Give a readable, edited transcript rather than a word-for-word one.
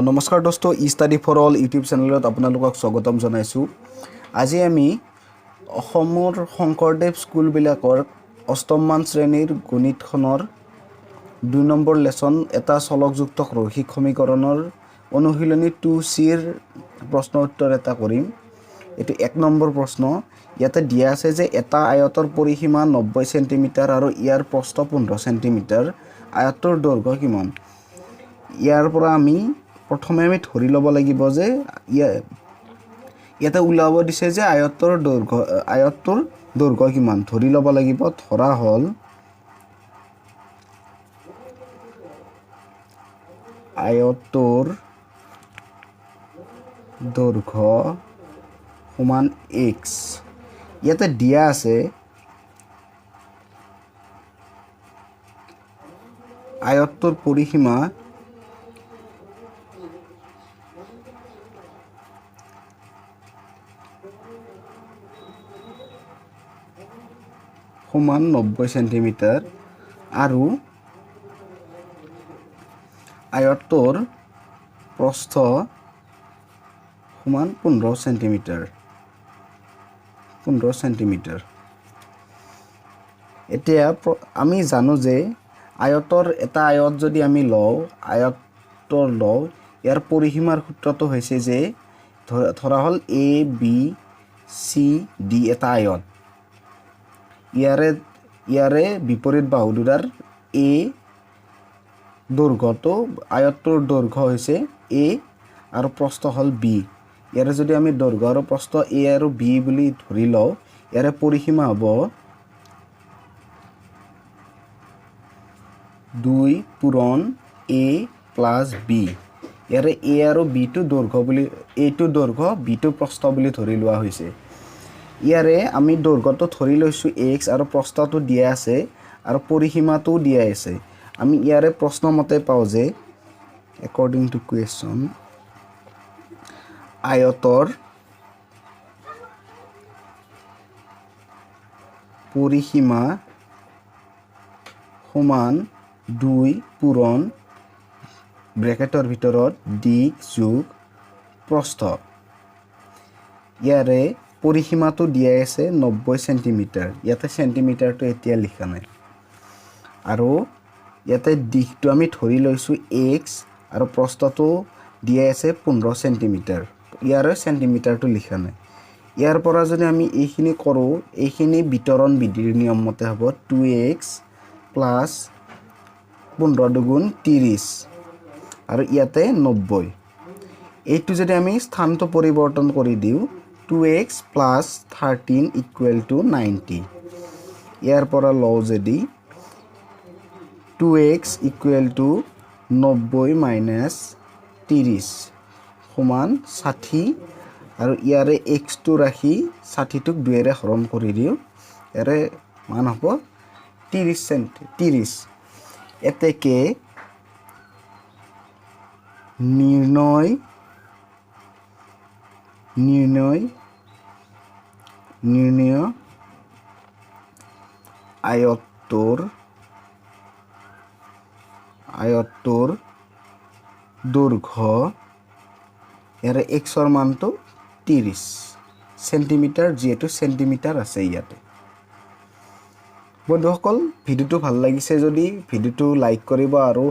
নমস্কাৰ দোস্ত study for all YouTube চেনেলত আপোনালোকক স্বাগতম জনাইছোঁ। আজি আমি অসমৰ শংকৰদেৱ স্কুলবিলাকৰ অষ্টমমান শ্ৰেণীৰ গণিতখনৰ 2 নম্বৰ লেসন এটা চলকযুক্ত ৰৈখিক সমীকৰণৰ অনুশীলনী 2C-ৰ প্ৰশ্ন উত্তৰ এটা কৰিম। এটো 1 নম্বৰ প্ৰশ্ন। ইয়াতে দিয়া আছে যে এটা আয়তৰ পৰিসীমা 90 সেন্টিমিটাৰ আৰু ইয়াৰ প্ৰস্থ 15 সেন্টিমিটাৰ। আয়তৰ দৈৰ্ঘ্য কিমান? ইয়াৰ পৰা আমি প্ৰথমে আমি ধৰি ল'ব লাগিব যে ইয়াতে ওলাব দিছে যে আয়তৰ দৈৰ্ঘ্য কিমান। ধৰি ল'ব লাগিব ধৰা হ'ল আয়তৰ দৈৰ্ঘ্য সমান x। ইয়াতে দিয়া আছে আয়তৰ পৰিসীমা সমান 90 সেন্টিমিটাৰ আৰু আয়তৰ প্ৰস্থ সমান 15 সেন্টিমিটাৰ। এতিয়া আমি জানো যে এটা আয়ত যদি আমি লওঁ ইয়াৰ পৰিসীমাৰ সূত্ৰটো হৈছে যে ধৰা হ'ল A B C D এটা আয়ত। ইয়াৰে বিপৰীত বাহু দুটাৰ A দৈৰ্ঘ্যটো আয়তৰ দৈৰ্ঘ্য হৈছে A আৰু প্ৰস্থ হ'ল B। ইয়াৰে যদি আমি দৈৰ্ঘ্য আৰু প্ৰস্থ A আৰু B বুলি ধৰি লওঁ, ইয়াৰে পৰিসীমা হ'ব 2 পূৰণ A প্লাছ B। ইয়াৰে A আৰু B টো দৈৰ্ঘ্য বুলি A টো দৈৰ্ঘ্য B টো প্ৰস্থ বুলি ধৰি লোৱা হৈছে। ইয়াৰে আমি দৈৰ্ঘ্যটো ধৰি লৈছোঁ x আৰু প্ৰস্থটো দিয়া আছে আৰু পৰিসীমাটো দিয়া আছে। আমি ইয়াৰে প্ৰশ্ন মতে পাওঁ যে according to question আয়তৰ পৰিসীমা সমান 2 পূৰণ ব্ৰেকেটৰ ভিতৰত দিক যোগ প্ৰস্থ। ইয়াৰে পৰিসীমাটো দিয়া আছে 90 সেন্টিমিটাৰ। ইয়াতে সেন্টিমিটাৰটো এতিয়া লিখা নাই আৰু ইয়াতে দিশটো আমি ধৰি লৈছোঁ x আৰু প্ৰস্থটো দিয়া আছে 15 সেন্টিমিটাৰ। ইয়াৰে সেন্টিমিটাৰটো লিখা নাই। ইয়াৰ পৰা যদি আমি এইখিনি কৰোঁ, এইখিনি বিতৰণ বিধিৰ নিয়ম মতে হ'ব 2x প্লাছ 15 দুগুণ 30 আৰু ইয়াতে 90। এইটো যদি আমি স্থানটো পৰিৱৰ্তন কৰি দিওঁ 2x প্লাছ 13 ইকুৱেল টু 90। ইয়াৰ পৰা লওঁ যদি 2x ইকুৱেল টু 90 মাইনাছ 30 সমান 60 আৰু ইয়াৰে xটো ৰাখি 60টোক 2ৰে হৰণ কৰি দিওঁ। ইয়াৰে মান হ'ব 30। এতেকে নিৰ্ণয় আয়তৰ দৈৰ্ঘ্য, ইয়াৰে xৰ মানটো 30 সেন্টিমিটাৰ, যিহেতু সেন্টিমিটাৰ আছে ইয়াতে। বন্ধুসকল, ভিডিঅ'টো ভাল লাগিছে যদি ভিডিঅ'টো লাইক কৰিব আৰু